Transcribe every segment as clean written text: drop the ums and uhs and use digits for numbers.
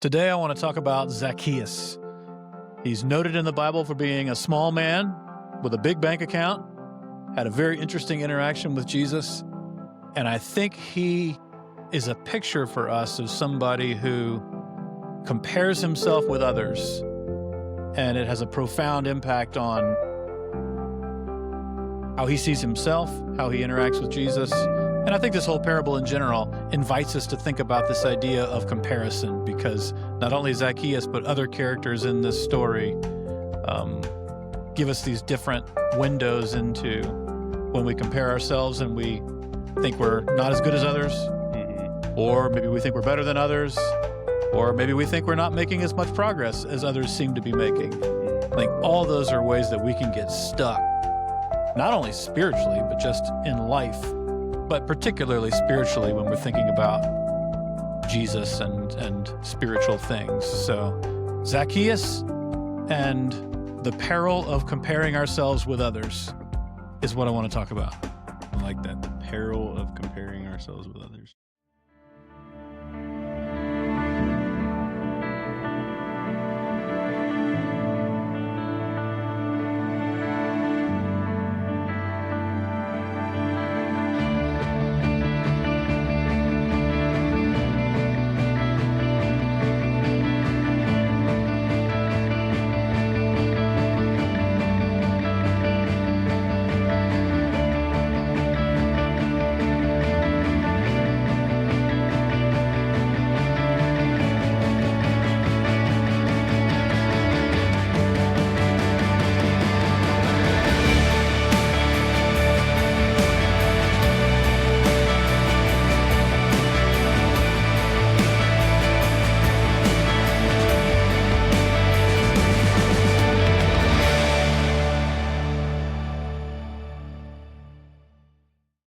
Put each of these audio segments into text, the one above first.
Today I want to talk about Zacchaeus. He's noted in the Bible for being a small man with a big bank account, had a very interesting interaction with Jesus, and I think he is a picture for us of somebody who compares himself with others, and it has a profound impact on how he sees himself, how he interacts with Jesus. And I think this whole parable in general invites us to think about this idea of comparison, because not only Zacchaeus, but other characters in this story give us these different windows into when we compare ourselves and we think we're not as good as others, or maybe we think we're better than others, or maybe we think we're not making as much progress as others seem to be making. I think all those are ways that we can get stuck, not only spiritually, but just in life, but particularly spiritually when we're thinking about Jesus and spiritual things. So Zacchaeus and the peril of comparing ourselves with others is what I want to talk about. I like that. The peril of comparing ourselves with others.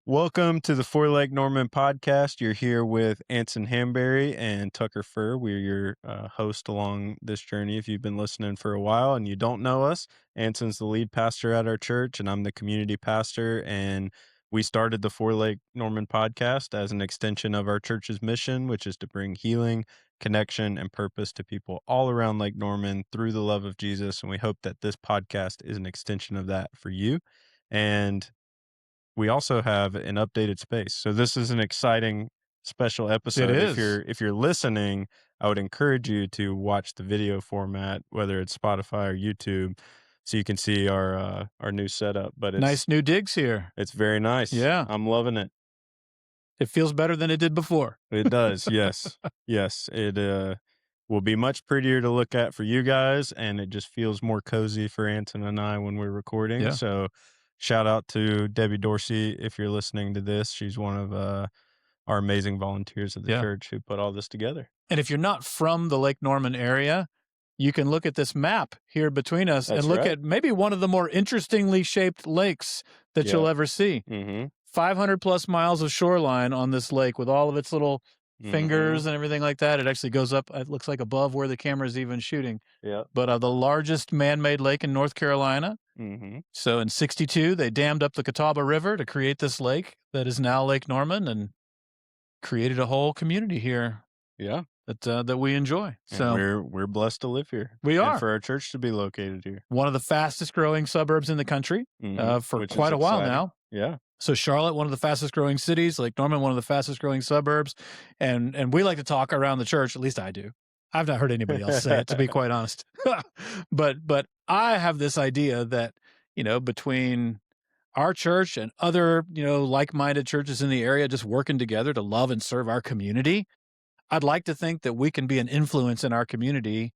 Welcome to the Four Leg Norman podcast. You're here with Anson Hamberry and Tucker Furr. We're your host along this journey. If you've been listening for a while and you don't know us, Anson's the lead pastor at our church, and I'm the community pastor. And we started the Four Leg Norman podcast as an extension of our church's mission, which is to bring healing, connection, and purpose to people all around Lake Norman through the love of Jesus. And we hope that this podcast is an extension of that for you. And we also have an updated space. So this is an exciting special episode. It is. If you're listening, I would encourage you to watch the video format, whether it's Spotify or YouTube, so you can see our new setup. But it's Nice new digs here. It's very nice. Yeah. I'm loving it. It feels better than it did before. It does. Yes. Yes. It will be much prettier to look at for you guys, and it just feels more cozy for Anton and I when we're recording. Yeah. So shout out to Debbie Dorsey if you're listening to this. She's one of our amazing volunteers at the church who put all this together. And if you're not from the Lake Norman area, you can look at this map here between us and look at maybe one of the more interestingly shaped lakes that you'll ever see. 500 plus miles of shoreline on this lake with all of its little fingers and everything like that. It actually goes up, it looks like above where the camera's even shooting. Yeah. But the largest man-made lake in North Carolina. So in 1962, they dammed up the Catawba River to create this lake that is now Lake Norman, and created a whole community here. Yeah. That we enjoy. So we're blessed to live here. We are. And for our church to be located here. One of the fastest growing suburbs in the country for quite a while now. Yeah. So Charlotte, one of the fastest growing cities, Lake Norman, one of the fastest growing suburbs. And we like to talk around the church, at least I do. I've not heard anybody else say it, to be quite honest. But I have this idea that, between our church and other, like-minded churches in the area just working together to love and serve our community, I'd like to think that we can be an influence in our community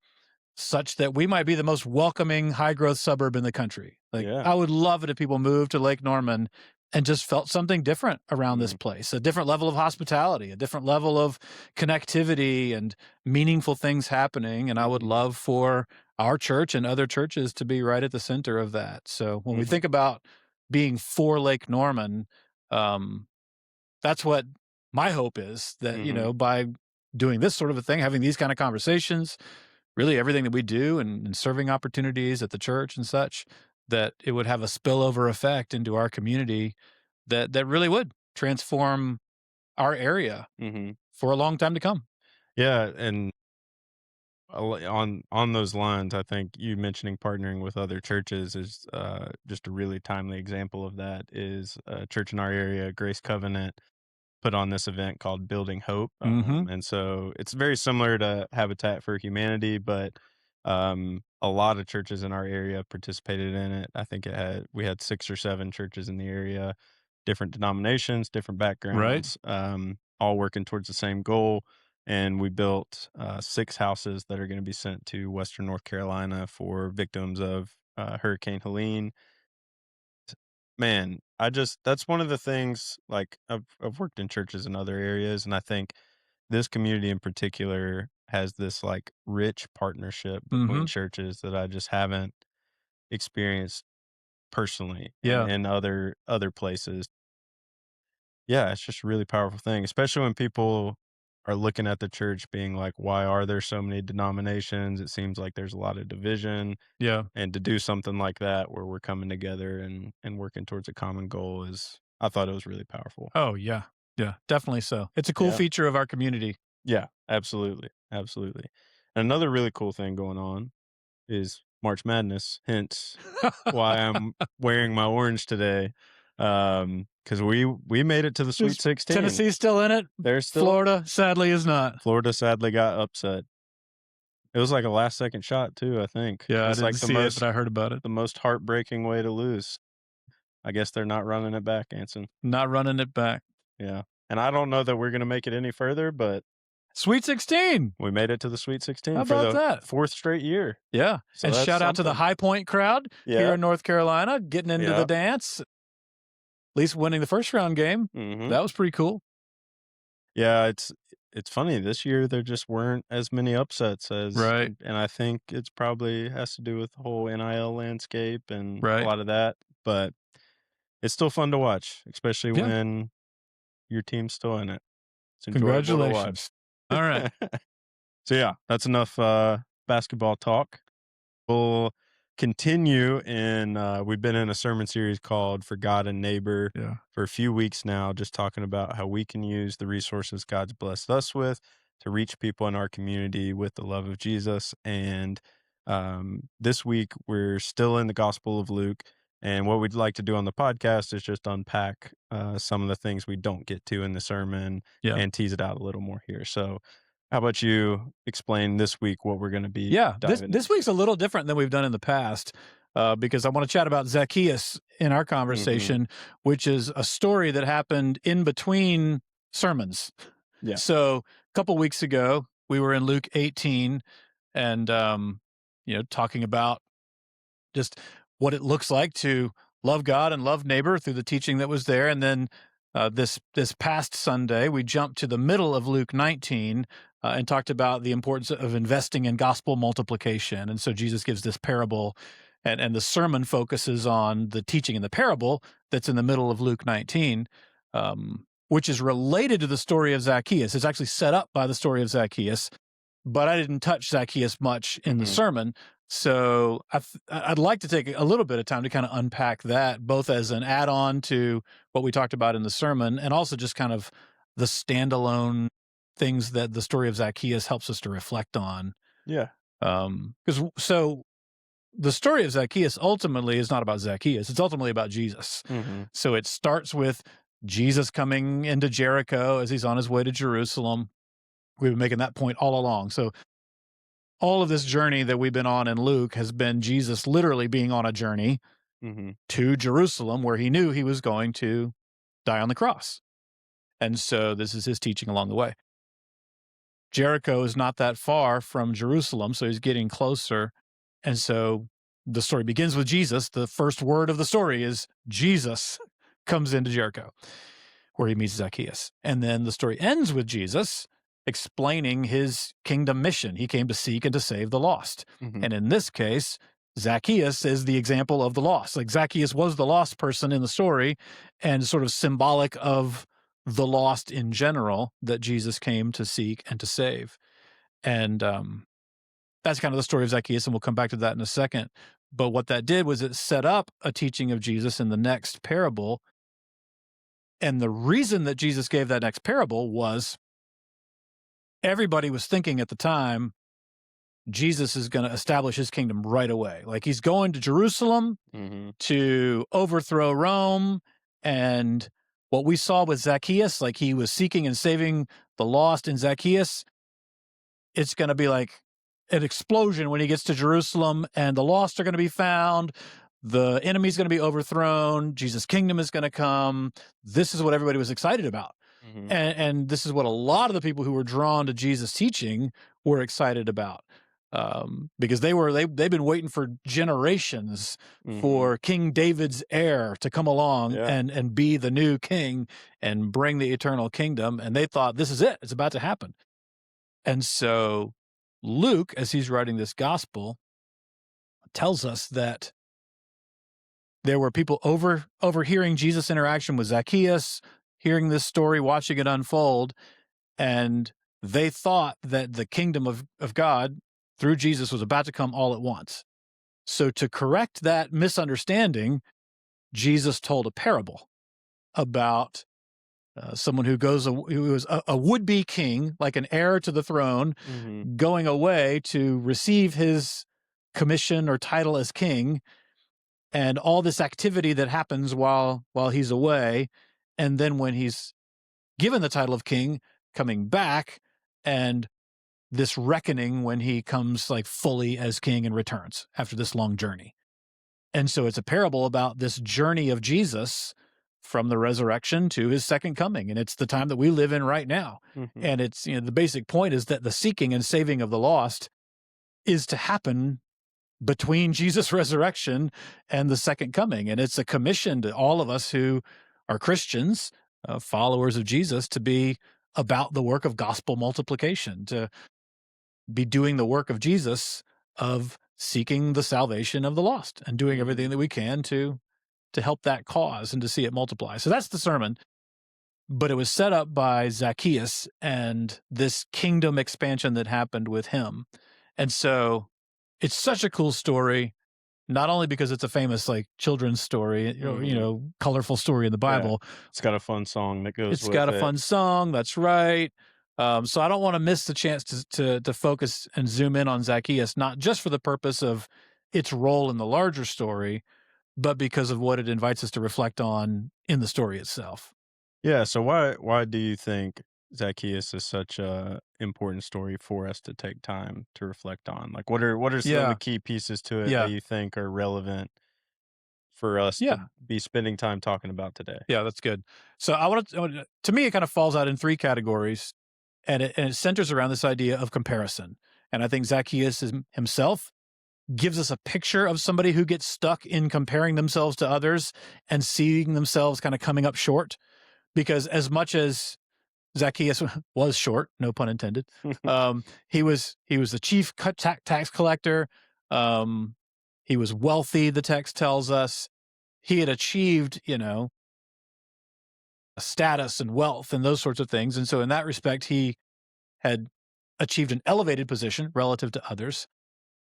such that we might be the most welcoming, high-growth suburb in the country. I would love it if people moved to Lake Norman and just felt something different around this place, a different level of hospitality, a different level of connectivity and meaningful things happening. And I would love for our church and other churches to be right at the center of that. So when we think about being for Lake Norman, that's what my hope is, that, by doing this sort of a thing, having these kind of conversations, really everything that we do and serving opportunities at the church and such, that it would have a spillover effect into our community that really would transform our area for a long time to come. Yeah. And on those lines, I think you mentioning partnering with other churches is just a really timely example of that. Is a church in our area, Grace Covenant, put on this event called Building Hope, Mm-hmm. and so it's very similar to Habitat for Humanity, but a lot of churches in our area participated in it. I think we had 6 or 7 churches in the area, different denominations, different Right. backgrounds, all working towards the same goal. And we built 6 houses that are going to be sent to Western North Carolina for victims of Hurricane Helene. Man, that's one of the things, like, I've worked in churches in other areas, and I think this community in particular has this, like, rich partnership between Mm-hmm. churches that I just haven't experienced personally Yeah. in other places. Yeah, it's just a really powerful thing, especially when people are looking at the church being like, "Why are there so many denominations? It seems like there's a lot of division." Yeah. And to do something like that where we're coming together and working towards a common goal is I thought it was really powerful. Oh, yeah. Yeah, definitely so. It's a cool Yeah. feature of our community. Yeah, absolutely, absolutely. And another really cool thing going on is March Madness, hence why I'm wearing my orange today. Because we made it to the Is Sweet 16. Tennessee still in it? They're still in it. Florida, sadly, is not. Florida sadly got upset. It was like a last second shot too, I think. Yeah, I It's didn't like see it, but I heard about it. the most heartbreaking way to lose. I guess they're not running it back, Anson. Not running it back. Yeah, and I don't know that we're gonna make it any further, but Sweet 16. we made it to the Sweet How 16 for about the that? 4th straight year, Yeah. so And that's shout out to the something. High Point crowd here Yeah, in North Carolina, getting into the yeah, dance, at least winning the first round game. mhm. That was pretty cool. Yeah, it's funny, this year there just weren't as many upsets as Right. and I think it's probably has to do with the whole NIL landscape and a Right. lot of that, but it's still fun to watch, especially Yeah. when your team's still in it. It's enjoyable to watch. Congratulations. All right. So, yeah, that's enough, basketball talk. We'll continue in we've been in a sermon series called For God and Neighbor Yeah. for a few weeks now, just talking about how we can use the resources God's blessed us with to reach people in our community with the love of Jesus. And this week we're still in the Gospel of Luke, and what we'd like to do on the podcast is just unpack some of the things we don't get to in the sermon Yeah. and tease it out a little more here. So how about you explain this week what we're going to be Yeah. This diving this into? week's a little different than we've done in the past, because I want to chat about Zacchaeus in our Mhm. conversation, which is a story that happened in between sermons. Yeah. So a couple weeks ago, we were in Luke 18 and talking about just what it looks like to love God and love neighbor through the teaching that was there. And then this past Sunday, we jumped to the middle of Luke 19 and talked about the importance of investing in gospel multiplication. And so Jesus gives this parable, and the sermon focuses on the teaching in the parable that's in the middle of Luke 19. Which is related to the story of Zacchaeus. It's actually set up by the story of Zacchaeus, but I didn't touch Zacchaeus much in the Mhm. sermon. So I'd like to take a little bit of time to kind of unpack that, both as an add-on to what we talked about in the sermon, and also just kind of the standalone things that the story of Zacchaeus helps us to reflect on. Yeah. Because so the story of Zacchaeus ultimately is not about Zacchaeus; it's ultimately about Jesus. Mhm. So it starts with Jesus coming into Jericho as he's on his way to Jerusalem. We've been making that point all along. So all of this journey that we've been on in Luke has been Jesus literally being on a journey Mhm. to Jerusalem where he knew he was going to die on the cross. And so this is his teaching along the way. Jericho is not that far from Jerusalem, so he's getting closer. And so the story begins with Jesus. The first word of the story is Jesus comes into Jericho, where he meets Zacchaeus. And then the story ends with Jesus explaining his kingdom mission. He came to seek and to save the lost. Mhm. And in this case, Zacchaeus is the example of the lost. Like Zacchaeus was the lost person in the story and sort of symbolic of the lost in general that Jesus came to seek and to save. And that's kind of the story of Zacchaeus, and we'll come back to that in a second. But what that did was it set up a teaching of Jesus in the next parable. And the reason that Jesus gave that next parable was everybody was thinking at the time Jesus is going to establish his kingdom right away. Like he's going to Jerusalem Mm-hmm. to overthrow Rome. And what we saw with Zacchaeus, like he was seeking and saving the lost in Zacchaeus, it's going to be like an explosion when he gets to Jerusalem, and the lost are going to be found. The enemy's going to be overthrown. Jesus' kingdom is going to come. This is what everybody was excited about. Mm-hmm. And this is what a lot of the people who were drawn to Jesus' teaching were excited about, because they've been waiting for generations Mm-hmm. for King David's heir to come along Yeah. and be the new king and bring the eternal kingdom. And they thought, this is it. It's about to happen. And so Luke, as he's writing this gospel, tells us that there were people overhearing Jesus' interaction with Zacchaeus, hearing this story, watching it unfold, and they thought that the kingdom of God through Jesus was about to come all at once. So to correct that misunderstanding, Jesus told a parable about someone who was a would-be king, like an heir to the throne, Mm-hmm. going away to receive his commission or title as king, and all this activity that happens while he's away, and then when he's given the title of king, coming back, and this reckoning when he comes like fully as king and returns after this long journey. And so it's a parable about this journey of Jesus from the resurrection to his second coming. And it's the time that we live in right now. Mm-hmm. And it's, the basic point is that the seeking and saving of the lost is to happen between Jesus' resurrection and the second coming. And it's a commission to all of us who are Christians, followers of Jesus, to be about the work of gospel multiplication, to be doing the work of Jesus of seeking the salvation of the lost and doing everything that we can to help that cause and to see it multiply. So that's the sermon. But it was set up by Zacchaeus and this kingdom expansion that happened with him. And so it's such a cool story, not only because it's a famous like children's story, colorful story in the Bible. Yeah. It's got a fun song that goes It's with got a it. fun song. That's right. So I don't want to miss the chance to focus and zoom in on Zacchaeus, not just for the purpose of its role in the larger story, but because of what it invites us to reflect on in the story itself. Yeah. So why do you think Zacchaeus is such a important story for us to take time to reflect on? Like, what are some of the key pieces to it that you think are relevant for us to be spending time talking about today? Yeah, that's good. So to me, it kind of falls out in three categories, and it centers around this idea of comparison. And I think Zacchaeus himself gives us a picture of somebody who gets stuck in comparing themselves to others and seeing themselves kind of coming up short. Because as much as Zacchaeus was short, no pun intended, he was the chief tax collector. He was wealthy, the text tells us. He had achieved, status and wealth and those sorts of things. And so in that respect, he had achieved an elevated position relative to others.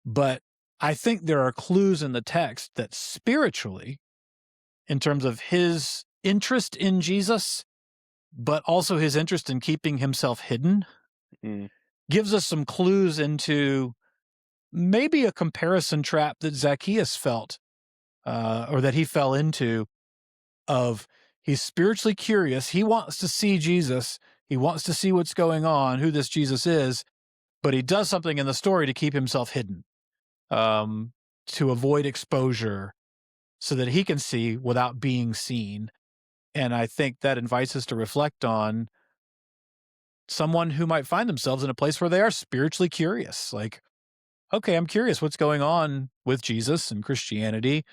But I think there are clues in the text that spiritually, in terms of his interest in Jesus, but also his interest in keeping himself hidden, gives us some clues into maybe a comparison trap that Zacchaeus felt, or that he fell into, of he's spiritually curious. He wants to see Jesus. He wants to see what's going on, who this Jesus is, but he does something in the story to keep himself hidden, to avoid exposure so that he can see without being seen. And I think that invites us to reflect on someone who might find themselves in a place where they are spiritually curious. Like, okay, I'm curious what's going on with Jesus and Christianity,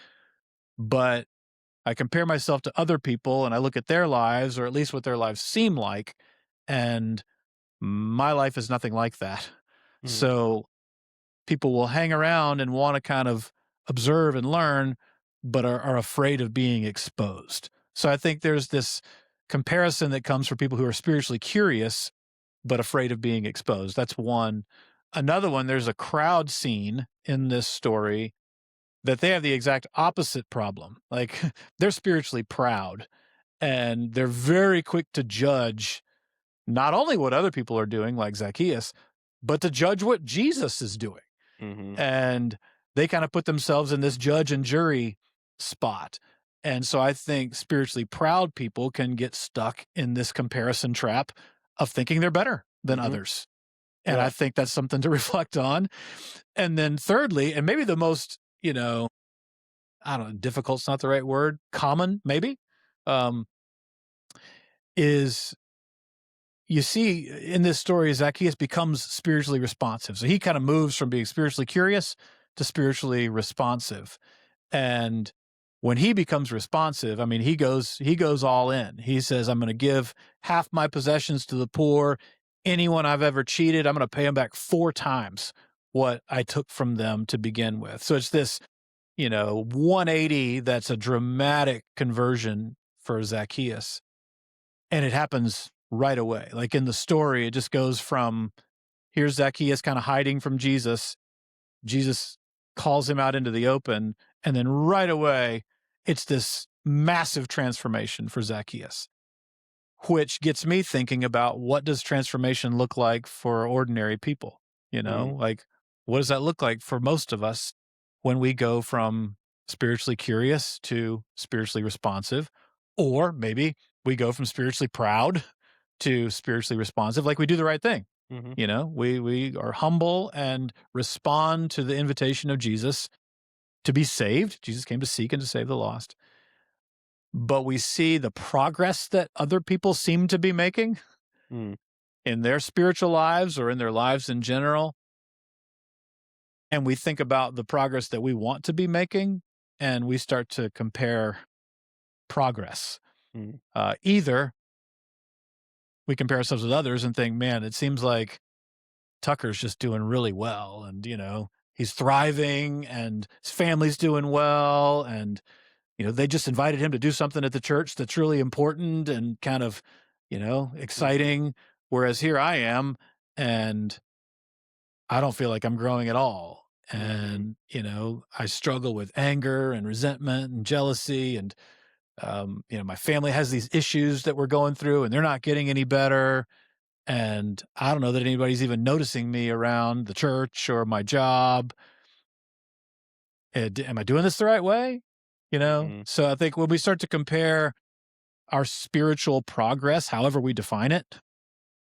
but I compare myself to other people and I look at their lives, or at least what their lives seem like, and my life is nothing like that. So people will hang around and want to kind of observe and learn, but are afraid of being exposed. So I think there's this comparison that comes for people who are spiritually curious, but afraid of being exposed. That's one. Another one, there's a crowd scene in this story that they have the exact opposite problem. Like they're spiritually proud and they're very quick to judge not only what other people are doing, like Zacchaeus, but to judge what Jesus is doing. Mhm. and they kind of put themselves in this judge and jury spot. And so I think spiritually proud people can get stuck in this comparison trap of thinking they're better than Mhm. others. And I Yeah. think that's something to reflect on. And then thirdly, and maybe the most, I don't know, difficult's not the right word, common maybe, um, is you see in this story, Zacchaeus becomes spiritually responsive. So he kind of moves from being spiritually curious to spiritually responsive. And when he becomes responsive, I mean, he goes all in. He says, I'm going to give half my possessions to the poor. Anyone I've ever cheated, I'm going to pay them back 4 times what I took from them to begin with. So it's this, 180 that's a dramatic conversion for Zacchaeus. And it happens right away. Like in the story, it just goes from here's Zacchaeus kind of hiding from Jesus. Jesus calls him out into the open. And then right away, it's this massive transformation for Zacchaeus, which gets me thinking about what does transformation look like for ordinary people? Mm. Like what does that look like for most of us when we go from spiritually curious to spiritually responsive? Or maybe we go from spiritually proud to spiritually responsive, like we do the right thing. Mhm. We are humble and respond to the invitation of Jesus to be saved. Jesus came to seek and to save the lost. But we see the progress that other people seem to be making Mm. in their spiritual lives or in their lives in general. And we think about the progress that we want to be making, and we start to compare progress. Mm. Either we compare ourselves with others and think, man, it seems like Tucker's just doing really well. And, he's thriving and his family's doing well. And, they just invited him to do something at the church that's really important and kind of, Mhm. exciting. Whereas here I am and I don't feel like I'm growing at all. Mhm. And, I struggle with anger and resentment and jealousy. And, my family has these issues that we're going through and they're not getting any better. And I don't know that anybody's even noticing me around the church or my job. Am I doing this the right way? Mhm. So I think when we start to compare our spiritual progress, however we define it,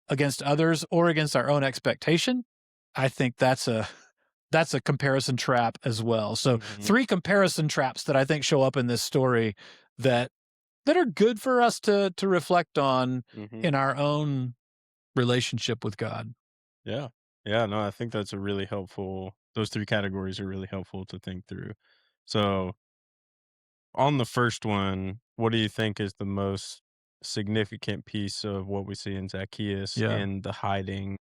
against others or against our own expectation, I think that's a comparison trap as well. So Mhm. 3 comparison traps that I think show up in this story that that are good for us to reflect on Mhm. in our own relationship with God. Yeah. Yeah, no, I think that's a really helpful those 3 categories are really helpful to think through. So, on the first one, what do you think is the most significant piece of what we see in Zacchaeus Yeah. in the hiding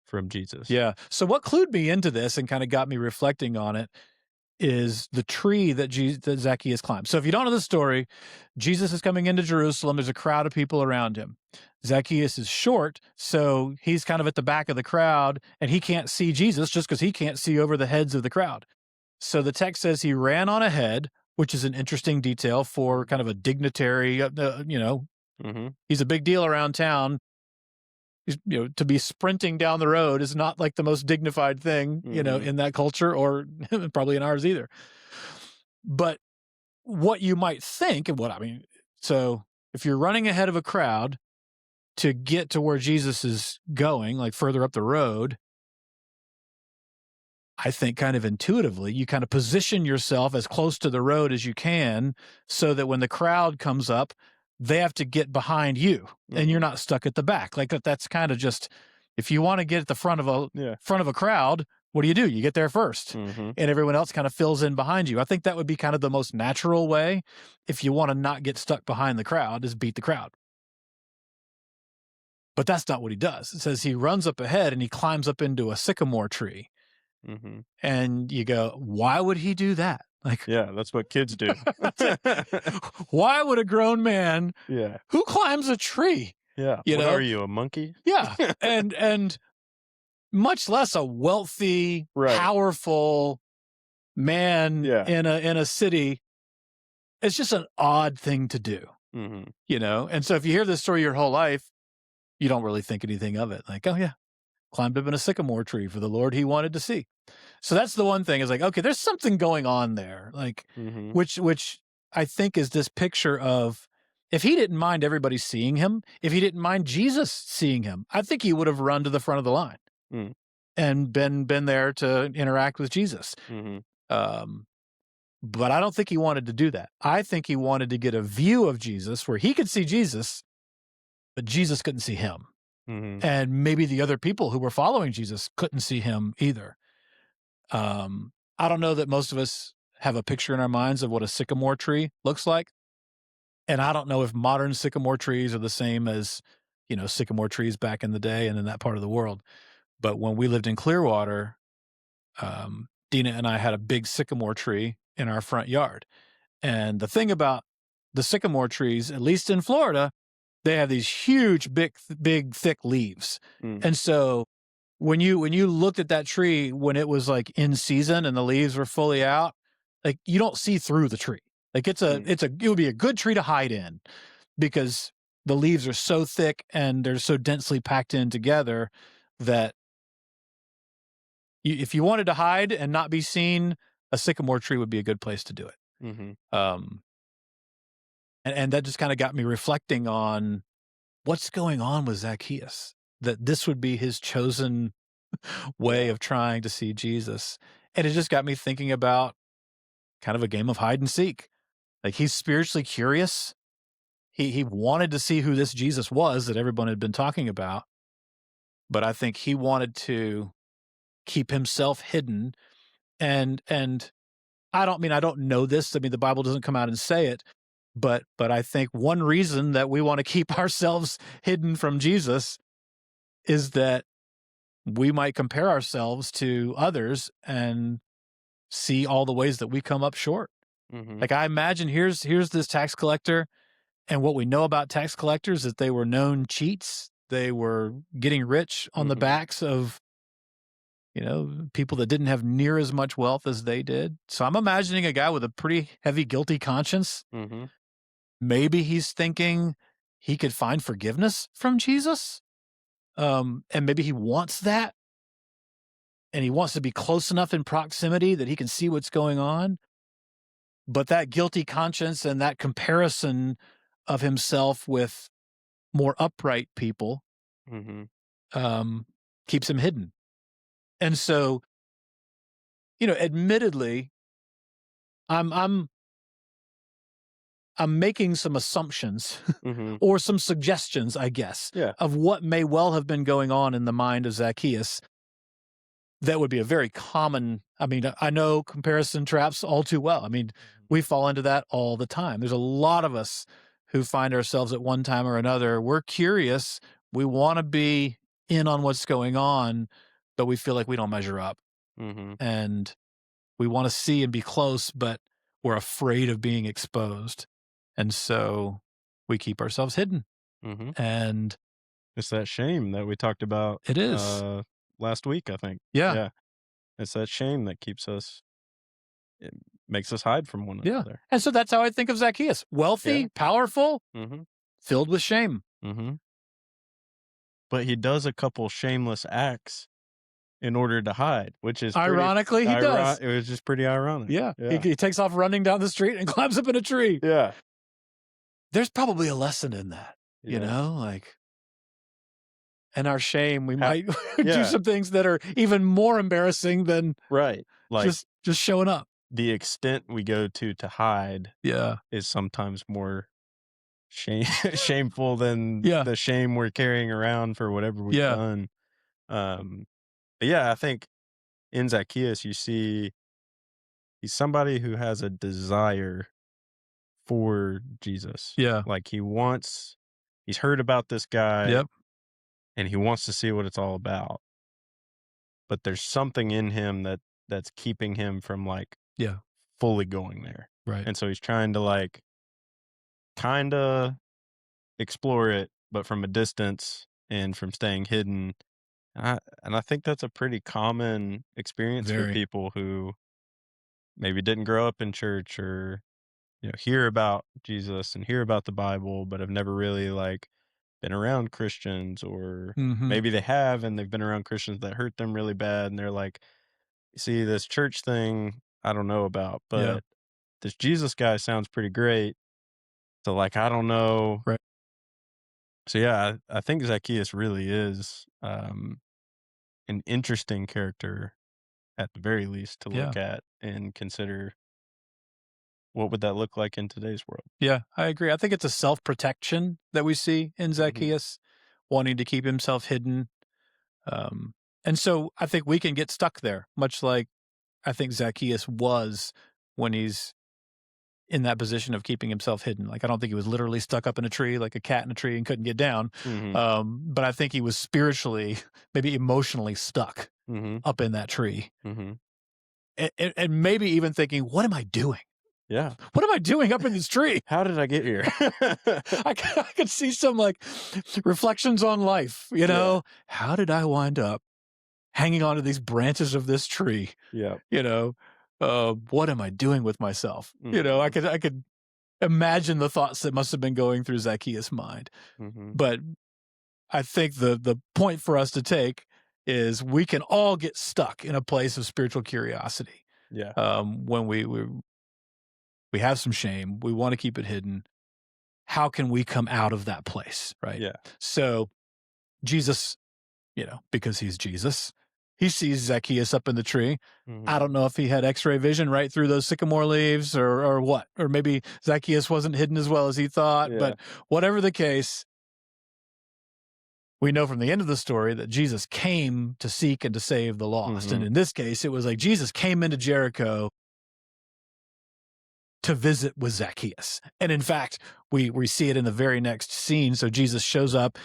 from Jesus? Yeah. So what clued me into this and kind of got me reflecting on it is the tree that Zacchaeus climbed. So if you don't know the story, Jesus is coming into Jerusalem. There's a crowd of people around him. Zacchaeus is short, so he's kind of at the back of the crowd and he can't see Jesus just because he can't see over the heads of the crowd. So the text says he ran on ahead, which is an interesting detail for Mhm. kind of a dignitary. Mhm. He's a big deal around town. To be sprinting down the road is not like the most dignified thing, Mhm. in that culture or probably in ours either. But what you might think and what I mean, so if you're running ahead of a crowd to get to where Jesus is going, like further up the road, I think kind of intuitively, you kind of position yourself as close to the road as you can so that when the crowd comes up, they have to get behind you and you're Mhm. not stuck at the back. Like that's kind of just if you want to get at the Yeah. front of a crowd, what do? You get there first Mhm. and everyone else kind of fills in behind you. I think that would be kind of the most natural way if you want to not get stuck behind the crowd is beat the crowd. But that's not what he does. It says he runs up ahead and he climbs up into a sycamore tree. Mhm. And you go, why would he do that? Like, Yeah, that's what kids do. why would a grown man Yeah. who climbs a tree, Yeah. you What are know? you, a monkey? Yeah. And much less a wealthy, Right. powerful man Yeah. in a city. It's just an odd thing to do, Mhm. And so if you hear this story your whole life, you don't really think anything of it. Like, oh yeah. climbed up in a sycamore tree for the Lord he wanted to see. So that's the one thing is like, okay, there's something going on there. Like, Mhm. which I think is this picture of if he didn't mind everybody seeing him, if he didn't mind Jesus seeing him, I think he would have run to the front of the line Mm. and been there to interact with Jesus. Mhm. Um, but I don't think he wanted to do that. I think he wanted to get a view of Jesus where he could see Jesus, but Jesus couldn't see him. Mhm. And maybe the other people who were following Jesus couldn't see him either. I don't know that most of us have a picture in our minds of what a sycamore tree looks like. And I don't know if modern sycamore trees are the same as, sycamore trees back in the day and in that part of the world. But when we lived in Clearwater, Dina and I had a big sycamore tree in our front yard. And the thing about the sycamore trees, at least in Florida, they have these huge, big, thick leaves. Mm. And so when you looked at that tree when it was like in season and the leaves were fully out, like you don't see through the tree. Like Mm. it would be a good tree to hide in because the leaves are so thick and they're so densely packed in together that if you wanted to hide and not be seen, a sycamore tree would be a good place to do it. Mhm. Um, and that just kind of got me reflecting on what's going on with Zacchaeus, that this would be his chosen way Yeah. of trying to see Jesus. And it just got me thinking about kind of a game of hide and seek. Like he's spiritually curious. He wanted to see who this Jesus was that everyone had been talking about, but I think he wanted to keep himself hidden. And I don't know this. I mean, the Bible doesn't come out and say it, but I think one reason that we want to keep ourselves hidden from Jesus is that we might compare ourselves to others and see all the ways that we come up short. Mhm. Like I imagine here's this tax collector, and what we know about tax collectors is they were known cheats. They were getting rich on the Mhm. backs of, people that didn't have near as much wealth as they did. So I'm imagining a guy with a pretty heavy guilty conscience. Mhm. Maybe he's thinking he could find forgiveness from Jesus. And maybe he wants that and he wants to be close enough in proximity that he can see what's going on. But that guilty conscience and that comparison of himself with more upright people Mhm. um, keeps him hidden. And so, admittedly, I'm I'm I'm making some assumptions Mhm. or some suggestions, I guess, Yeah. of what may well have been going on in the mind of Zacchaeus. That would be a very common. I mean, I know comparison traps all too well. I mean, Mhm. we fall into that all the time. There's a lot of us who find ourselves at one time or another. We're curious. We want to be in on what's going on, but we feel like we don't measure up. Mhm. And we want to see and be close, but we're afraid of being exposed. And so we keep ourselves hidden. Mhm. And It's that shame that we talked about it is. last week, I think. Yeah. Yeah. It's that shame that it makes us hide from one Yeah. another. And so that's how I think of Zacchaeus Yeah. wealthy, powerful, Mhm. filled with shame. Mhm. But he does a couple shameless acts in order to hide, which is pretty Ironically, he does. ironic. It was just pretty ironic. Yeah. He, Yeah. he takes off running down the street and climbs up in a tree. Yeah. There's probably a lesson in that, Yeah. like in our shame, we Ha might do Yeah. some things that are even more embarrassing than Right. Like, just showing up. the extent we go to hide Yeah. is sometimes more shame shameful than Yeah. the shame we're carrying around for whatever we've Yeah. done. Um, but yeah, I think in Zacchaeus, you see he's somebody who has a desire for Jesus. Yeah. Like he's heard about this guy Yep. and he wants to see what it's all about. But there's something in him that's keeping him from like Yeah. fully going there. Right. And so he's trying to like kind of explore it, but from a distance and from staying hidden. And I think that's a pretty common experience for Very. people who maybe didn't grow up in church or hear about Jesus and hear about the Bible, but have never really like been around Christians, or Mm-hmm. maybe they have and they've been around Christians that hurt them really bad, and they're like, "See, this church thing, I don't know about, Yeah. but this Jesus guy sounds pretty great. So, like, I don't know." Right. So, yeah, I think Zacchaeus really is an interesting character at the very least to Yeah. look at and consider what would that look like in today's world. Yeah. I agree. I think it's a self-protection that we see in Mhm, Zacchaeus, wanting to keep himself hidden. Um, and so I think we can get stuck there, much like I think Zacchaeus was when he's in that position of keeping himself hidden. Like, I don't think he was literally stuck up in a tree like a cat in a tree and couldn't get down. mhm, But I think he was spiritually, maybe emotionally stuck mhm, up in that tree. mhm. And maybe even thinking, what am I doing? Yeah. What am I doing up in this tree? How did I get here? I could see some like reflections on life, Yeah, how did I wind up hanging onto these branches of this tree? yeah, You know, what am I doing with myself? mhm, I could imagine the thoughts that must have been going through Zacchaeus' mind. mhm. But I think the point for us to take is we can all get stuck in a place of spiritual curiosity Yeah, when we have some shame, we want to keep it hidden. How can we come out of that place, right? yeah, So Jesus, because he's Jesus, he sees Zacchaeus up in the tree. I mhm, don't know if he had X-ray vision right through those sycamore leaves or what, or maybe Zacchaeus wasn't hidden as well as he thought. yeah, But whatever the case, we know from the end of the story that Jesus came to seek and to save the lost. And mhm, in this case, it was like Jesus came into Jericho to visit with Zacchaeus. And in fact, we see it in the very next scene. So Jesus shows up,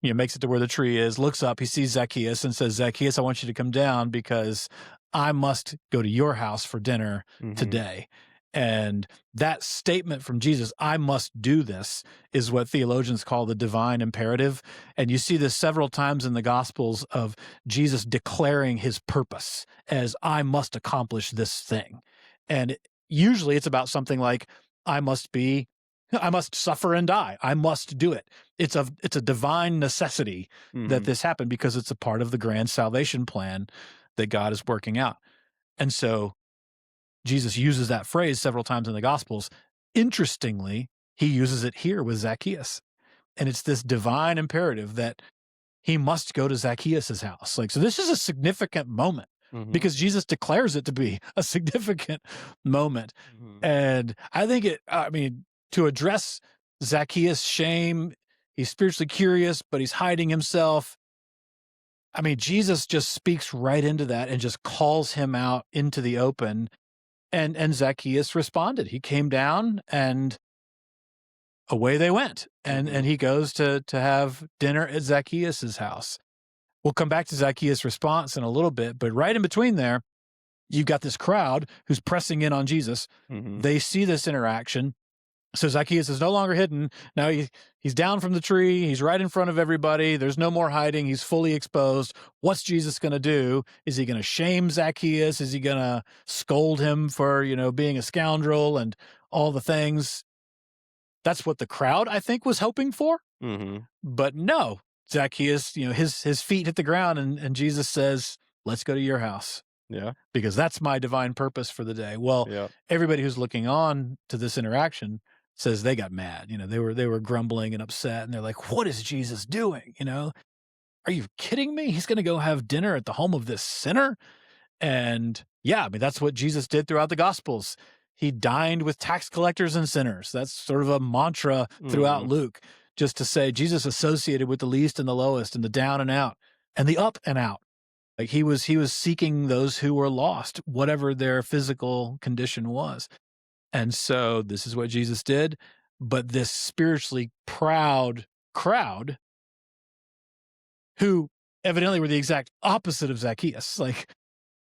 makes it to where the tree is, looks up, he sees Zacchaeus and says, Zacchaeus, I want you to come down because I must go to your house for dinner mhm, today. And that statement from Jesus, I must do this, is what theologians call the divine imperative. And you see this several times in the Gospels of Jesus declaring his purpose as I must accomplish this thing. And usually it's about something like, I must be, I must suffer and die. I must do it. It's a divine necessity that mhm, this happened because it's a part of the grand salvation plan that God is working out. And so Jesus uses that phrase several times in the Gospels. Interestingly, he uses it here with Zacchaeus. And it's this divine imperative that he must go to Zacchaeus' house. Like, so this is a significant moment mhm, because Jesus declares it to be a significant moment. mhm, And I mean, to address Zacchaeus' shame, he's spiritually curious, but he's hiding himself. I mean, Jesus just speaks right into that and just calls him out into the open. And Zacchaeus responded. He came down and away they went. And mhm, he goes to have dinner at Zacchaeus' house. We'll come back to Zacchaeus' response in a little bit, but right in between there, you've got this crowd who's pressing in on Jesus. mhm, They see this interaction. So Zacchaeus is no longer hidden. Now he's down from the tree. He's right in front of everybody. There's no more hiding. He's fully exposed. What's Jesus going to do? Is he going to shame Zacchaeus? Is he going to scold him for, being a scoundrel and all the things? That's what the crowd, I think, was hoping for. mhm. But no, Zacchaeus, his feet hit the ground and Jesus says, let's go to your house Yeah, because that's my divine purpose for the day. Well, yeah, everybody who's looking on to this interaction says they got mad. They were grumbling and upset and they're like, what is Jesus doing? Are you kidding me? He's going to go have dinner at the home of this sinner? And yeah, I mean, that's what Jesus did throughout the Gospels. He dined with tax collectors and sinners. That's sort of a mantra throughout mhm, Luke, just to say Jesus associated with the least and the lowest and the down and out and the up and out. Like he was seeking those who were lost, whatever their physical condition was. And so this is what Jesus did. But this spiritually proud crowd who evidently were the exact opposite of Zacchaeus, like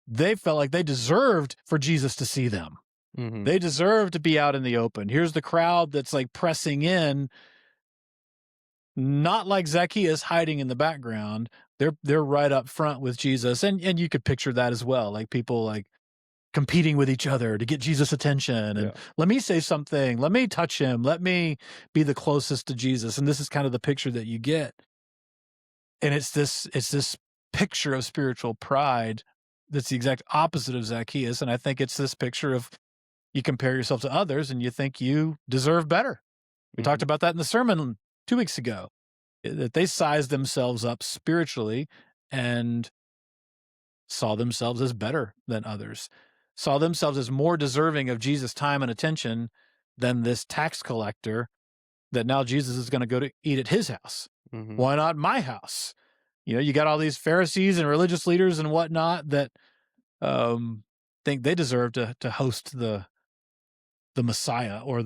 they felt like they deserved for Jesus to see them. mhm, They deserve to be out in the open. Here's the crowd that's like pressing in, not like Zacchaeus hiding in the background. They're right up front with Jesus. And you could picture that as well. Like people like competing with each other to get Jesus' attention. Yeah. And let me say something. Let me touch him. Let me be the closest to Jesus. And this is kind of the picture that you get. And it's this picture of spiritual pride that's the exact opposite of Zacchaeus. And I think it's this picture of you compare yourself to others and you think you deserve better. We talked about that in the sermon 2 weeks ago, that they sized themselves up spiritually and saw themselves as better than others, saw themselves as more deserving of Jesus' time and attention than this tax collector that now Jesus is going to go to eat at his house. Mm-hmm. Why not my house? You know, you got all these Pharisees and religious leaders and whatnot that think they deserve to host the Messiah, or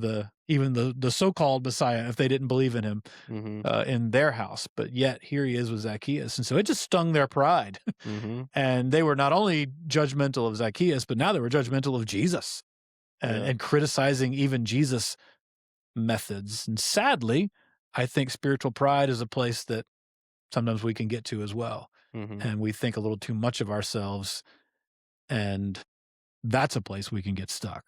even the so-called Messiah, if they didn't believe in him, Mm-hmm. in their house. But yet here he is with Zacchaeus. And so it just stung their pride. Mm-hmm. And they were not only judgmental of Zacchaeus, but now they were judgmental of Jesus and criticizing even Jesus' methods. And sadly, I think spiritual pride is a place that sometimes we can get to as well. Mm-hmm. And we think a little too much of ourselves. And that's a place we can get stuck.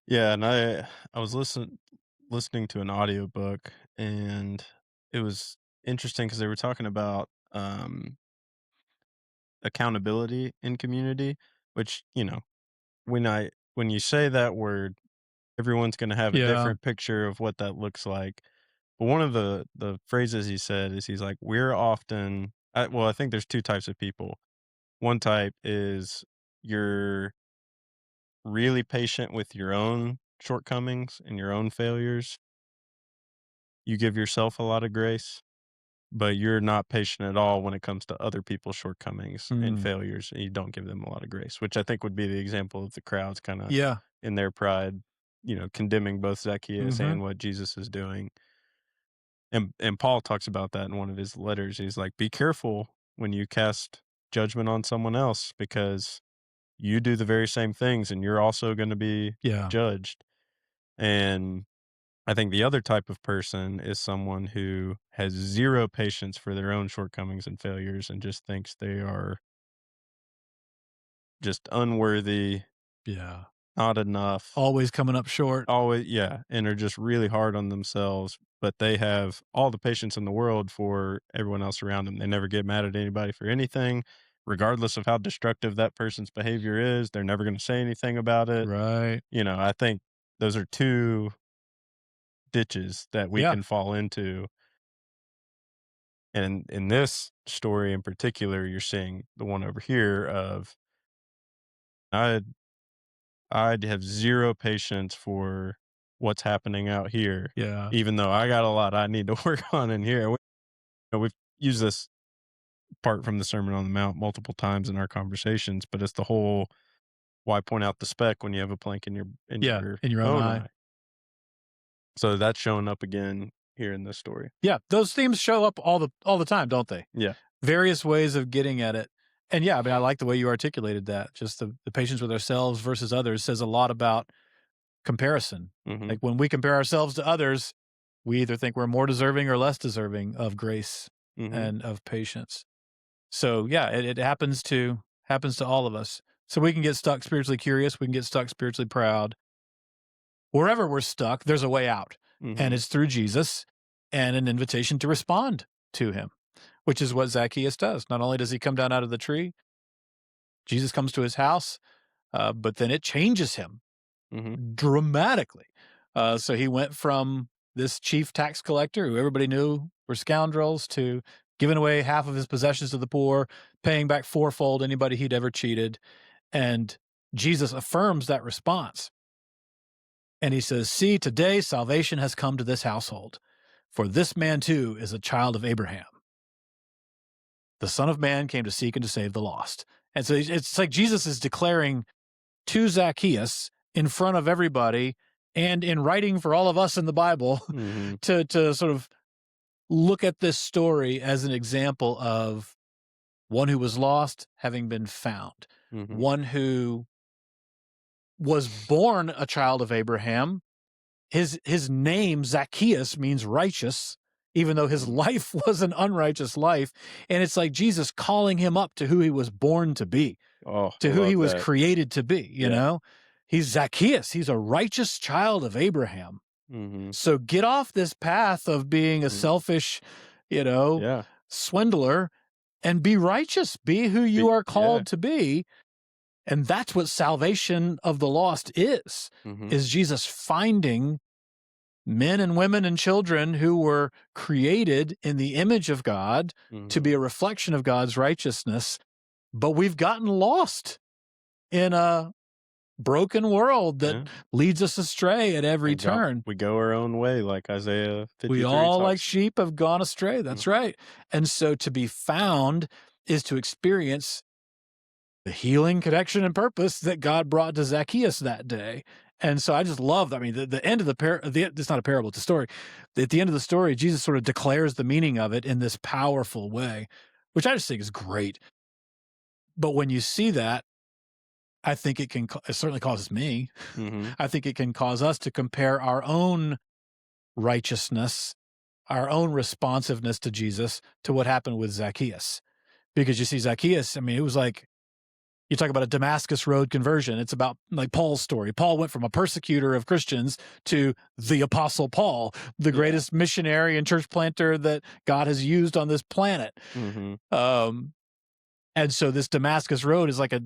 Yeah, and I was listening to an audiobook, and it was interesting because they were talking about accountability in community, which, when you say that word, everyone's going to have a Yeah. different picture of what that looks like. But one of the phrases he said is, he's like, we're often I think there's two types of people. One type is, you're really patient with your own shortcomings and your own failures. You give yourself a lot of grace, but you're not patient at all when it comes to other people's shortcomings and Mm. failures, and you don't give them a lot of grace, which I think would be the example of the crowds kind of Yeah. in their pride, condemning both Zacchaeus Mm-hmm. and what Jesus is doing. And Paul talks about that in one of his letters. He's like, be careful when you cast judgment on someone else, because you do the very same things and you're also going to be Yeah. judged. And I think the other type of person is someone who has zero patience for their own shortcomings and failures and just thinks they are just unworthy, Yeah. not enough, Always coming up short. always, yeah, and are just really hard on themselves. But they have all the patience in the world for everyone else around them. They never get mad at anybody for anything, regardless of how destructive that person's behavior is. They're never going to say anything about it. Right. I think those are two ditches that we Yeah. can fall into. And in this story in particular, you're seeing the one over here of, I'd I'd have zero patience for what's happening out here, Yeah. even though I got a lot I need to work on in here. We've used this part from the Sermon on the Mount multiple times in our conversations, but it's the whole, why point out the speck when you have a plank in Yeah. your In your own own eye. eye. So that's showing up again here in this story. Yeah. Those themes show up all the time, don't they? Yeah. Various ways of getting at it. And yeah, I mean, I like the way you articulated that. Just the patience with ourselves versus others says a lot about comparison. Hmm. Like when we compare ourselves to others, we either think we're more deserving or less deserving of grace Hmm. and of patience. So yeah, it happens to all of us. So we can get stuck spiritually curious. We can get stuck spiritually proud. Wherever we're stuck, there's a way out, and Hmm. it's through Jesus and an invitation to respond to him, which is what Zacchaeus does. Not only does he come down out of the tree, Jesus comes to his house, but then it changes him Hmm. dramatically. So he went from this chief tax collector, who everybody knew were scoundrels, to giving away half of his possessions to the poor, paying back fourfold anybody he'd ever cheated. And Jesus affirms that response. And he says, see, today salvation has come to this household, for this man too is a child of Abraham. The Son of Man came to seek and to save the lost. And so it's like Jesus is declaring to Zacchaeus in front of everybody and in writing for all of us in the Bible Hmm. to sort of look at this story as an example of one who was lost having been found, Hmm. one who was born a child of Abraham. His name, Zacchaeus, means righteous. even though his life was an unrighteous life. And it's like Jesus calling him up to who he was born to be, Oh, I to who he love was that. created to be, you Yeah. know? He's Zacchaeus. He's a righteous child of Abraham. Mm-hmm. So get off this path of being a selfish, Yeah. swindler, and be righteous. Be who you are called to be. And that's what salvation of the lost Mm-hmm. is Jesus finding men and women and children who were created in the image of God to be a reflection of God's righteousness. But we've gotten lost in a broken world that leads us astray at every turn. We go our own way, like Isaiah 53 We all, like talks. sheep, have gone astray. That's right. And so to be found is to experience the healing, connection, and purpose that God brought to Zacchaeus that day. And so I just love, I mean, the end of it's not a parable, it's a story. At the end of the story, Jesus sort of declares the meaning of it in this powerful way, which I just think is great. But when you see that, I think it certainly causes me. I think it can cause us to compare our own righteousness, our own responsiveness to Jesus to what happened with Zacchaeus. Because you see Zacchaeus, I mean, it was like, you talk about a Damascus Road conversion. It's about like Paul's story. Paul went from a persecutor of Christians to the Apostle Paul, the greatest missionary and church planter that God has used on this planet. And so this Damascus Road is like a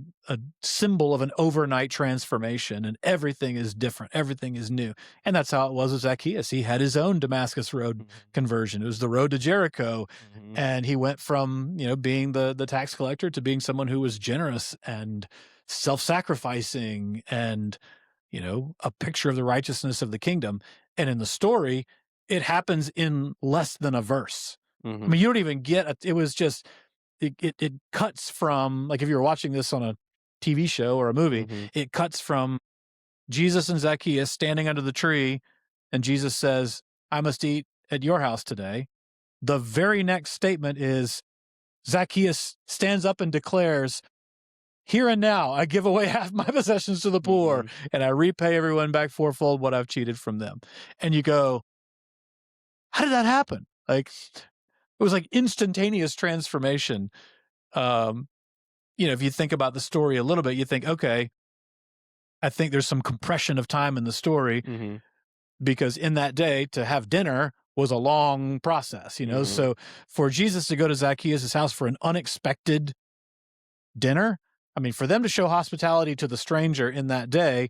symbol of an overnight transformation, and everything is different. Everything is new. And that's how it was with Zacchaeus. He had his own Damascus Road conversion. It was the road to Jericho. And he went from, being the tax collector to being someone who was generous and self-sacrificing and, a picture of the righteousness of the kingdom. And in the story, it happens in less than a verse. I mean, you don't even get it was just it cuts from, like, if you're watching this on a TV show or a movie, it cuts from Jesus and Zacchaeus standing under the tree, and Jesus says, "I must eat at your house today." The very next statement is Zacchaeus stands up and declares, "Here and now, I give away half my possessions to the poor, and I repay everyone back fourfold what I've cheated from them." And you go, how did that happen? Like, it was like instantaneous transformation. If you think about the story a little bit, you think, okay, I think there's some compression of time in the story because in that day to have dinner was a long process, So for Jesus to go to Zacchaeus' house for an unexpected dinner, I mean, for them to show hospitality to the stranger in that day,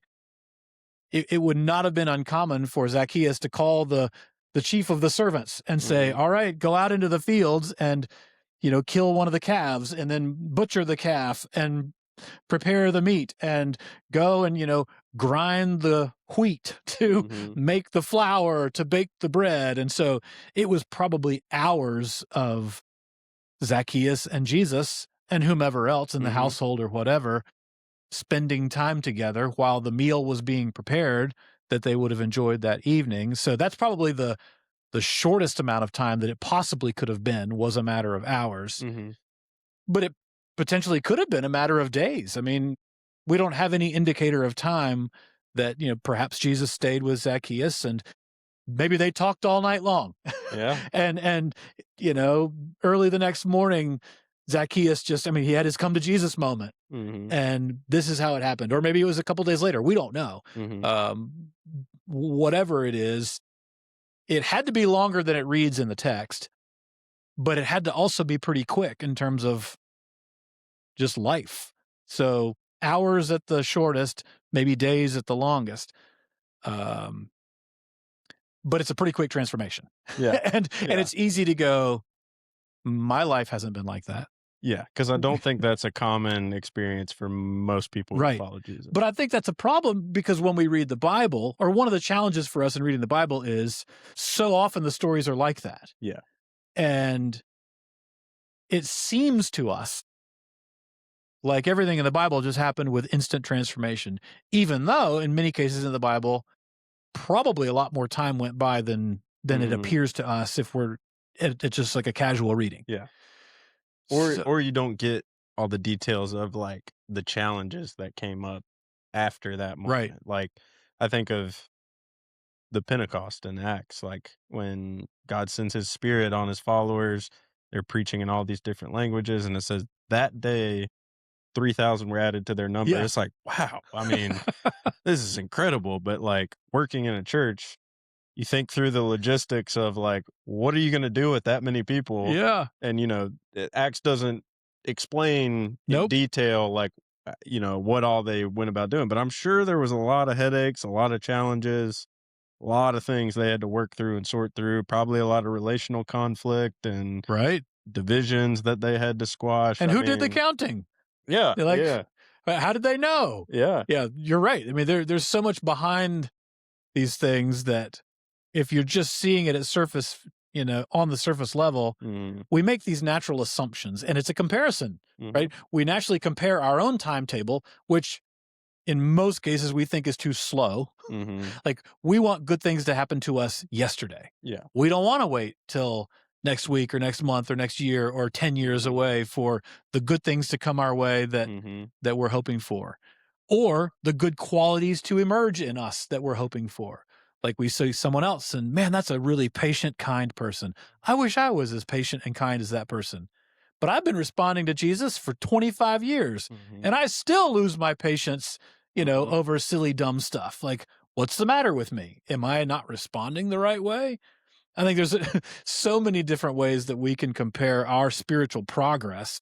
it would not have been uncommon for Zacchaeus to call the chief of the servants and say, "All right, go out into the fields and kill one of the calves and then butcher the calf and prepare the meat and go and, grind the wheat to make the flour to bake the bread." And so it was probably hours of Zacchaeus and Jesus and whomever else in the household or whatever spending time together while the meal was being prepared that they would have enjoyed that evening. So that's probably the shortest amount of time that it possibly could have been, was a matter of hours. But it potentially could have been a matter of days. I mean, we don't have any indicator of time that, perhaps Jesus stayed with Zacchaeus and maybe they talked all night long. Yeah. and early the next morning, Zacchaeus he had his come to Jesus moment. And this is how it happened. Or maybe it was a couple days later. We don't know. Whatever it is, it had to be longer than it reads in the text, but it had to also be pretty quick in terms of just life. So hours at the shortest, maybe days at the longest. But it's a pretty quick transformation. Yeah. and it's easy to go, my life hasn't been like that. Yeah, because I don't think that's a common experience for most people who follow Jesus. But I think that's a problem because when we read the Bible, or one of the challenges for us in reading the Bible is so often the stories are like that. Yeah. And it seems to us like everything in the Bible just happened with instant transformation, even though in many cases in the Bible, probably a lot more time went by than it appears to us if it's just like a casual reading. Yeah. Or you don't get all the details of like the challenges that came up after that moment. Right. Like I think of the Pentecost in Acts, like when God sends his spirit on his followers, they're preaching in all these different languages, and it says that day 3,000 were added to their number. Yeah. It's like, wow, I mean, this is incredible. But like working in a church, you think through the logistics of like, what are you going to do with that many people? Yeah. And, Acts doesn't explain in Nope. detail, like, what all they went about doing. But I'm sure there was a lot of headaches, a lot of challenges, a lot of things they had to work through and sort through, probably a lot of relational conflict and Right. divisions that they had to squash. And I who did the mean, counting? yeah, They're like, yeah, how did they know? yeah. Yeah, you're right. I mean, there's so much behind these things that if you're just seeing it at surface, on the surface level, Mm, we make these natural assumptions and it's a comparison, mhm, right? We naturally compare our own timetable, which in most cases we think is too slow. mhm. Like we want good things to happen to us yesterday. Yeah. We don't want to wait till next week or next month or next year or 10 years Mhm, away for the good things to come our way that mhm, that we're hoping for, or the good qualities to emerge in us that we're hoping for. Like we see someone else and man, that's a really patient, kind person. I wish I was as patient and kind as that person. But I've been responding to Jesus for 25 years mhm, and I still lose my patience, mhm, over silly, dumb stuff. Like, what's the matter with me? Am I not responding the right way? I think there's so many different ways that we can compare our spiritual progress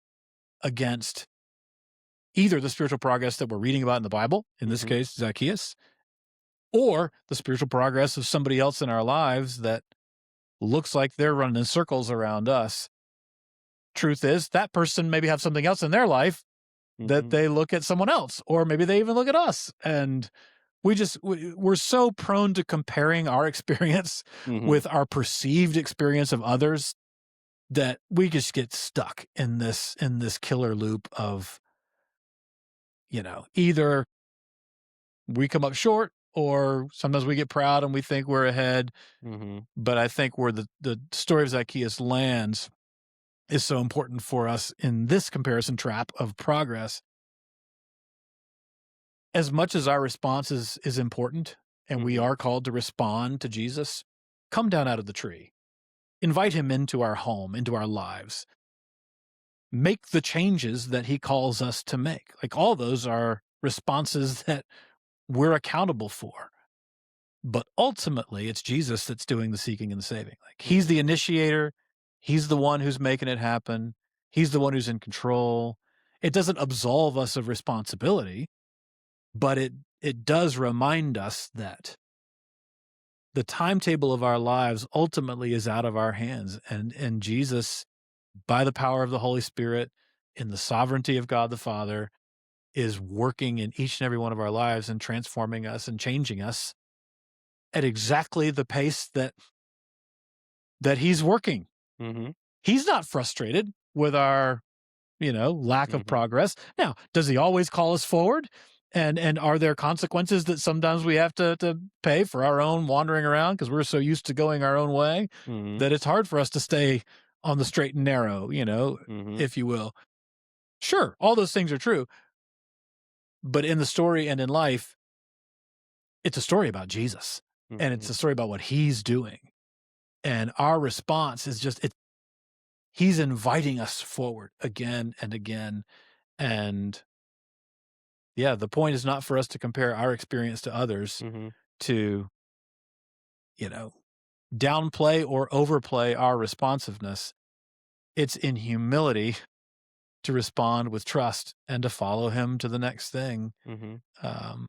against either the spiritual progress that we're reading about in the Bible, in this mhm, case, Zacchaeus, or the spiritual progress of somebody else in our lives that looks like they're running in circles around us. Truth is, that person maybe have something else in their life that mhm, they look at someone else, or maybe they even look at us. And we're so prone to comparing our experience mhm, with our perceived experience of others that we just get stuck in this killer loop of, either we come up short or sometimes we get proud and we think we're ahead. mhm, But I think where the story of Zacchaeus lands is so important for us in this comparison trap of progress. As much as our response is important and we mhm, are called to respond to Jesus, come down out of the tree. Invite him into our home, into our lives. Make the changes that he calls us to make. Like all those are responses that we're accountable for. But ultimately, it's Jesus that's doing the seeking and the saving. Like he's the mhm, initiator, he's the one who's making it happen, he's the one who's in control. It doesn't absolve us of responsibility, but it does remind us that the timetable of our lives ultimately is out of our hands, and Jesus, by the power of the Holy Spirit, in the sovereignty of God the Father, is working in each and every one of our lives and transforming us and changing us at exactly the pace that he's working. mhm, He's not frustrated with our, lack of mhm, progress. Now, does he always call us forward? And are there consequences that sometimes we have to pay for our own wandering around because we're so used to going our own way mhm, that it's hard for us to stay on the straight and narrow, mhm, if you will. Sure, all those things are true, but in the story and in life, it's a story about Jesus and it's mhm, a story about what he's doing. And our response is just he's inviting us forward again and again. And yeah, the point is not for us to compare our experience to others, mhm, to, you know, downplay or overplay our responsiveness. It's in humility to respond with trust and to follow him to the next thing. mhm. Um,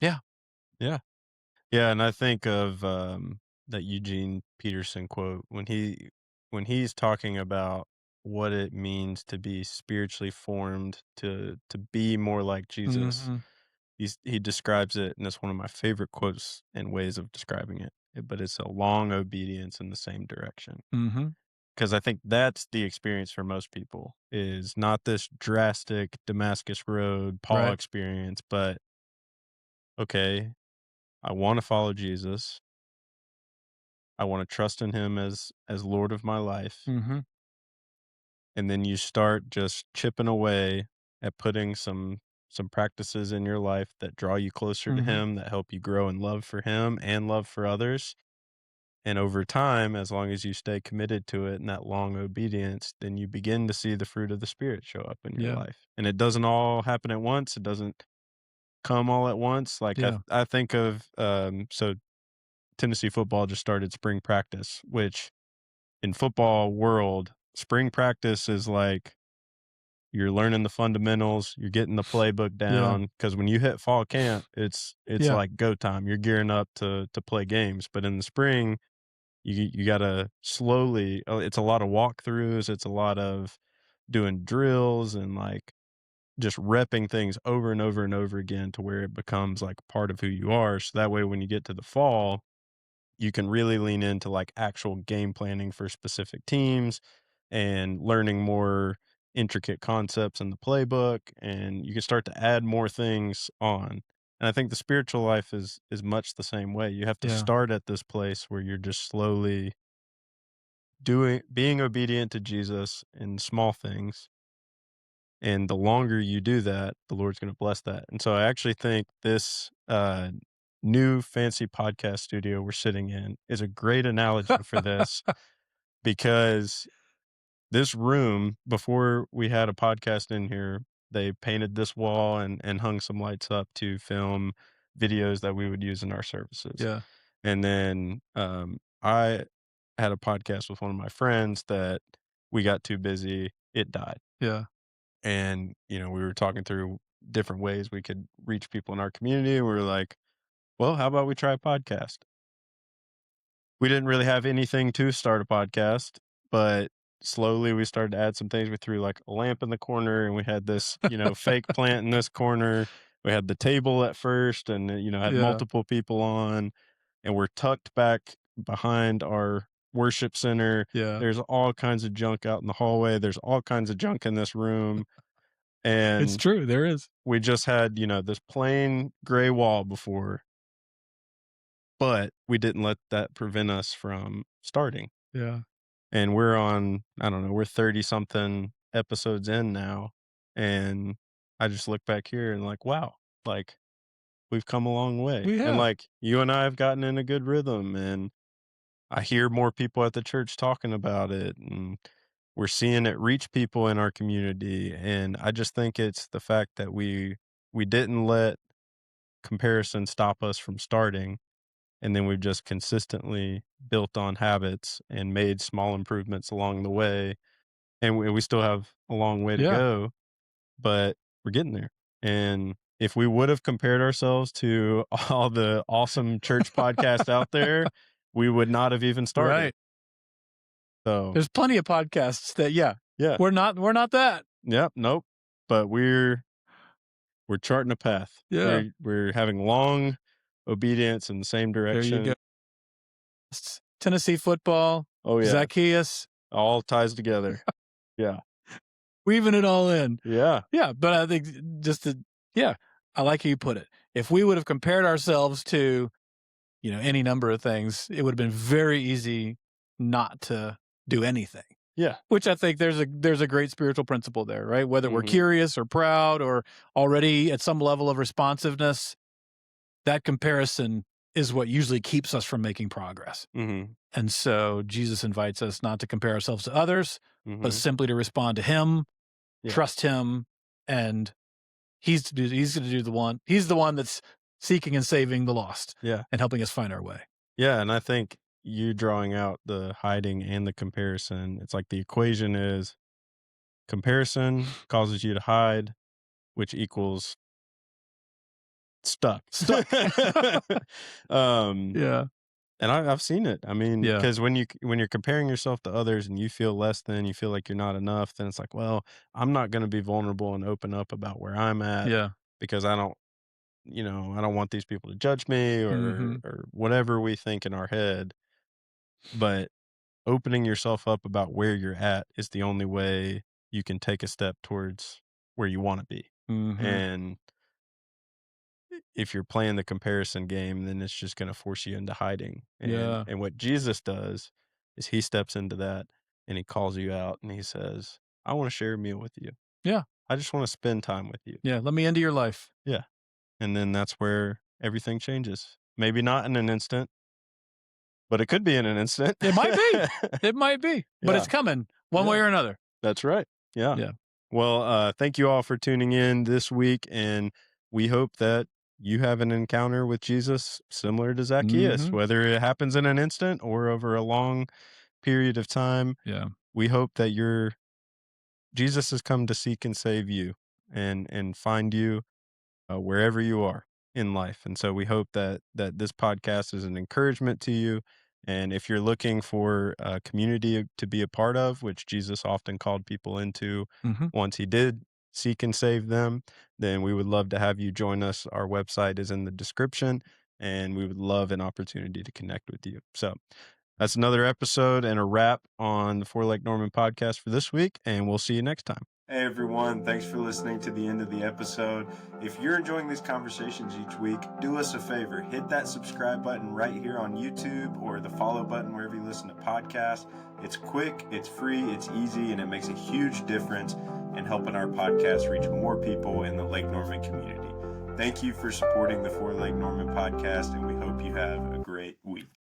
yeah. Yeah. Yeah, and I think of, that Eugene Peterson quote when he's talking about what it means to be spiritually formed, to be more like Jesus. Mhm. He describes it, and it's one of my favorite quotes and ways of describing it, but it's a long obedience in the same direction. Mhm. Because I think that's the experience for most people, is not this drastic Damascus Road Paul Right. experience, but, okay, I wanna follow Jesus. I wanna trust in him as Lord of my life, Mhm. and then you start just chipping away at putting some some practices in your life that draw you closer to Mhm. him, that help you grow in love for him and love for others. And over time, as long as you stay committed to it and that long obedience, then you begin to see the fruit of the Spirit show up in your Yeah. life. And it doesn't all happen at once. It doesn't come all at once. Like Yeah. I think of so Tennessee football just started spring practice, which in football world, spring practice is like you're learning the fundamentals, you're getting the playbook Yeah. down. Because when you hit fall camp, it's Yeah. like go time. You're gearing up to play games. But in the spring, you gotta slowly it's a lot of walkthroughs, it's a lot of doing drills and, like, just repping things over and over and over again to where it becomes, like, part of who you are, so that way when you get to the fall, you can really lean into, like, actual game planning for specific teams and learning more intricate concepts in the playbook, and you can start to add more things on. And I think the spiritual life is much the same way. You have to Yeah. start at this place where you're just slowly being obedient to Jesus in small things, and the longer you do that, the Lord's gonna bless that. And so I actually think this, new fancy podcast studio we're sitting in is a great analogy for this because this room, before we had a podcast in here, they painted this wall and hung some lights up to film videos that we would use in our services. Yeah. And then, I had a podcast with one of my friends that we got too busy, it died. Yeah. And, we were talking through different ways we could reach people in our community. We were like, well, how about we try a podcast? We didn't really have anything to start a podcast, but slowly we started to add some things. We threw like a lamp in the corner and we had this, fake plant in this corner. We had the table at first and, had Yeah. multiple people on, and we're tucked back behind our worship center. Yeah. There's all kinds of junk out in the hallway. There's all kinds of junk in this room. It's And true, there is. we just had, this plain gray wall before, but we didn't let that prevent us from starting. Yeah. And we're on, I don't know, we're 30 something episodes in now. And I just look back here and like, wow, like we've come a long way. We And have. like you and I have gotten in a good rhythm, and I hear more people at the church talking about it, and we're seeing it reach people in our community. And I just think it's the fact that we didn't let comparison stop us from starting, and then we've just consistently built on habits and made small improvements along the way, and we still have a long way to Yeah. go, but we're getting there. And if we would have compared ourselves to all the awesome church podcasts out there, we would not have even started. Right. So, There's plenty of podcasts that, yeah, yeah. we're not that. Yep, nope. But we're charting a path. Yeah. We're having long obedience in the same There you go. direction. Tennessee football, Oh, yeah. Zacchaeus, All ties together. Yeah. weaving it all in. Yeah. Yeah, but I think just to yeah, I like how you put it. If we would have compared ourselves to, any number of things, it would have been very easy not to do anything. Yeah. Which I think there's a great spiritual principle there, right? Whether we're Mhm. curious or proud or already at some level of responsiveness, that comparison is what usually keeps us from making progress. Mhm. And so Jesus invites us not to compare ourselves to others, but Mhm. simply to respond to him, Yeah. trust him, and he's going to do the one. He's the one that's seeking and saving the lost Yeah. and helping us find our way. Yeah, and I think you drawing out the hiding and the comparison, it's like the equation is comparison causes you to hide, which equals stuck. Stuck. Um, Yeah. and I've seen it. I mean, Yeah. because when you're comparing yourself to others and you feel less than, you feel like you're not enough, then it's like, well, I'm not gonna be vulnerable and open up about where I'm at Yeah. because I don't want these people to judge me Mhm. or whatever we think in our head. But opening yourself up about where you're at is the only way you can take a step towards where you want to be. Mhm. And if you're playing the comparison game, then it's just going to force you into hiding. And Yeah. and what Jesus does is he steps into that and he calls you out and he says, "I want to share a meal with you." Yeah. I just want to spend time with you. Yeah, let me into your life. Yeah. And then that's where everything changes. Maybe not in an instant, but it could be in an instant. It might be. It might be. But it's Yeah. coming one way or another. That's right. Yeah. Yeah. Well, thank you all for tuning in this week, and we hope that you have an encounter with Jesus similar to Zacchaeus, Mhm. whether it happens in an instant or over a long period of time. Yeah. We hope that Jesus has come to seek and save you and find you wherever you are in life. And so we hope that this podcast is an encouragement to you. And if you're looking for a community to be a part of, which Jesus often called people into Mhm. once he did seek and save them, then we would love to have you join us. Our website is in the description, and we would love an opportunity to connect with you. So that's another episode and a wrap on the Four Lake Norman podcast for this week, and we'll see you next time. Hey everyone, thanks for listening to the end of the episode. If you're enjoying these conversations each week, do us a favor, hit that subscribe button right here on YouTube or the follow button wherever you listen to podcasts. It's quick, it's free, it's easy, and it makes a huge difference in helping our podcast reach more people in the Lake Norman community. Thank you for supporting the Four Lake Norman podcast, and we hope you have a